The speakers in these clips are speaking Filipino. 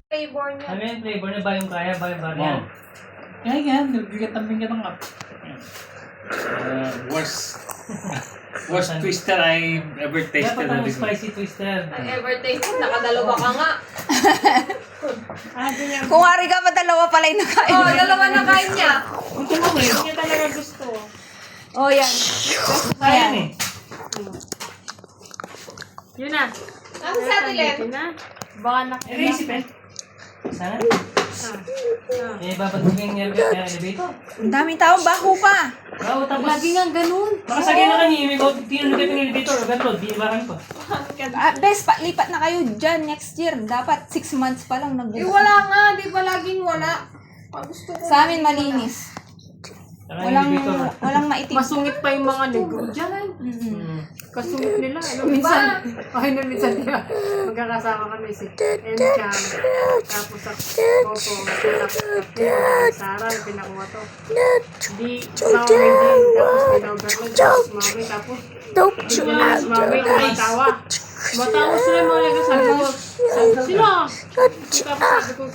Flavor niya. Ano yung flavor niya ba yung kaya ba yung variant? Kaya yan, nagbigat-bigat ng nga. Worst twister I ever tasted. Dapat ang spicy twister. Ang ever taste, nakadalawa ka nga. Kung wari ka pa, dalawa pala yung nakain. Oh, dalawa na kain niya. Hindi niya talaga gusto. Oh, yan. Ayan eh. Yun na. Ang sa atin, Yun na. Baka na. Erasip eh. Sana? Eh, babagugin yung elevator. Ang daming tao, baho pa. Oo, tapos... Lagi nga ganun. Makasagay na kanya, may tinulugat yung elevator. Ganun, di ibaran pa. Bes, lipat na kayo dyan next year. Dapat 6 months pa lang Eh, nag-buka. wala nga. Di ba laging wala? Pag gusto ko. Sa amin malinis. Saka yung elevator. Walang maitim. Masungit pa yung mga nego dyan. Kasungit nila. Minsan, minsan nila. Magkakasama kami si Encham. Tapos sa Coco, Silap, Sarah, pinakuha to. Di, Mami din. Tapos pinaoverload. Tapos Mami, tapos bigla si Mami, kumatawa. Matawa sila mga nila. Sabi ko, sila. Tapos sabi ko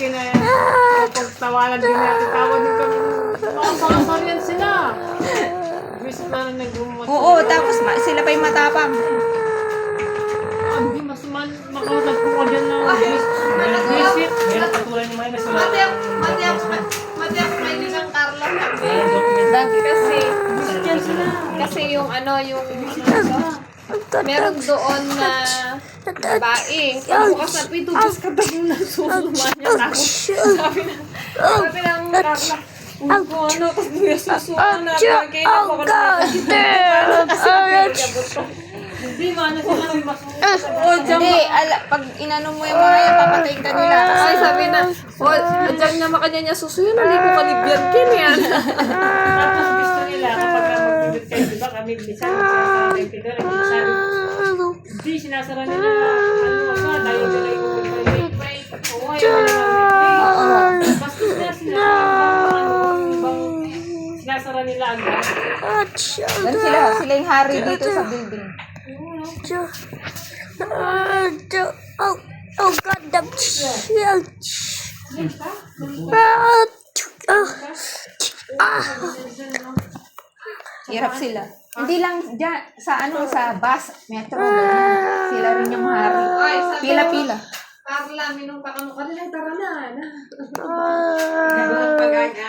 pagtawanan din natin. Tawad din kami. Makasakasal yan sila. Visit na lang nag-umot. Oo, tapos sila pa yung matapang. Hindi, mas makakatag ko ka dyan ng visit. Meron patulan yung mga nasulat. Mati ako may nilang Carla. Kasi yung ano, yung meron doon na babae. Bukas na pito, Diyos ka daw yung nasusuma niya. Sabi ng Carla, kung ano, tapos may susuma na. Kaya ako ako Hindi, mana sila may masungit. Hindi, pag inano mo yung mga yan, papatayin ka nila. Ay, sabi na, dyan naman kanya niya susuyo, naligo ka ni Biankin yan. Tapos gusto nila kapag mag-visit kayo, diba kami bilisan, sinasabi ng Peter, hindi, sinasara nila, ano ka, dahil nila yung break. Oo, ayaw nila basta sila sinasara nila agad. Doon sila yung hari dito sa building. Oh God, the Hirap sila. Hindi lang dyan, sa bus, metro, ganyan. Sila rin yung hari. Ay, sabi Pila-pila. Carla, minong pakano ka nila, tara na. Gano'n paganya.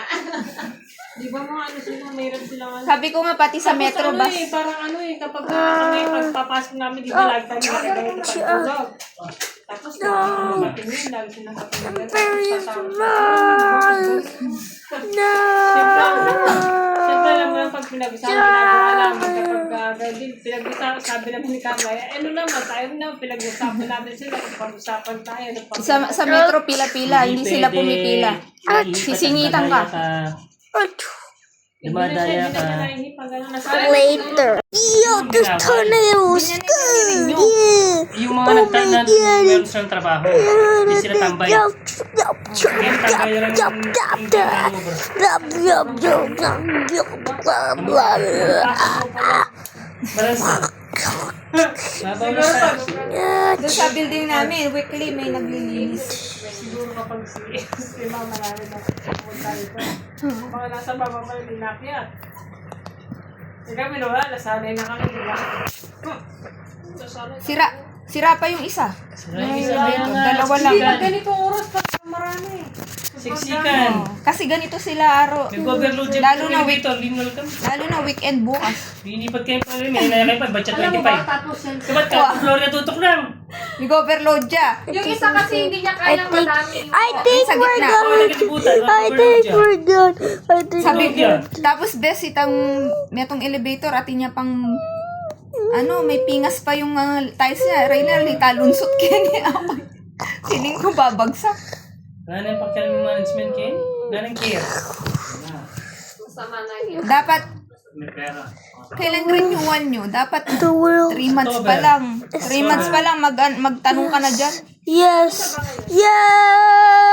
Di ba mga ano sila, mayroon silang ano. Sabi ko nga, pati sa metro bus. Parang ano kapag kami pagpapasok namin, di ba lagi tayo nakagaya sa pagtulog. Tapos nakatingin, lagi silang kapag Siyempre alam mo yung pag pinag-usapan ginagawa namin kapag pinag-usapan, sabi naman ni Carla, ano naman, tayo naman pinag-usapan namin sila kung pag-usapan tayo. Sa metro, pila-pila. Hindi sila pumipila. Sisingitan ka. Dumadaya ka. later. Yo, this tornadoes. Yung mga nagtanan meron silang trabaho. Hindi sila tambay. Kaya tambay lang Doon sa building namin, weekly may naglilinis. Siguro kapag si Mama namin na pumunta ito. Mga nasa baba pa yung inakyat. Kami na wala, sanay na kami, di ba? Sira pa yung isa. Yung isa kaya nga. Dalawa lang. Hindi, ganitong oras pa marami. Siksikan. Kasi ganito sila araw. Nag-overload yung Lalo na elevator. Linwal ka. Lalo na weekend bukas. Linipat kayo pa rin. May nangyari pa. Batcha Alam mo ba, 25. tapos yan. Kabat ka? Floor na tutok lang. Nag-overload siya. Yung isa kasi hindi niya kayang madami. I think Sa we're gitna. Oo, good. nagkalibutan. I think we're good. I think Sabi Tulog yan. tapos bes itang metong elevator at niya pang may pingas pa yung tiles niya. Rainer, litalunsot kaya niya ako. Feeling ko babagsak. Wala na yung pakialam ng management kayo. Wala nang care. Masama na yun. Dapat, May pera. kailan renewal nyo? Dapat the world. 3 months pa lang. 3 months pa lang magtanong ka na dyan. Yes. Yes.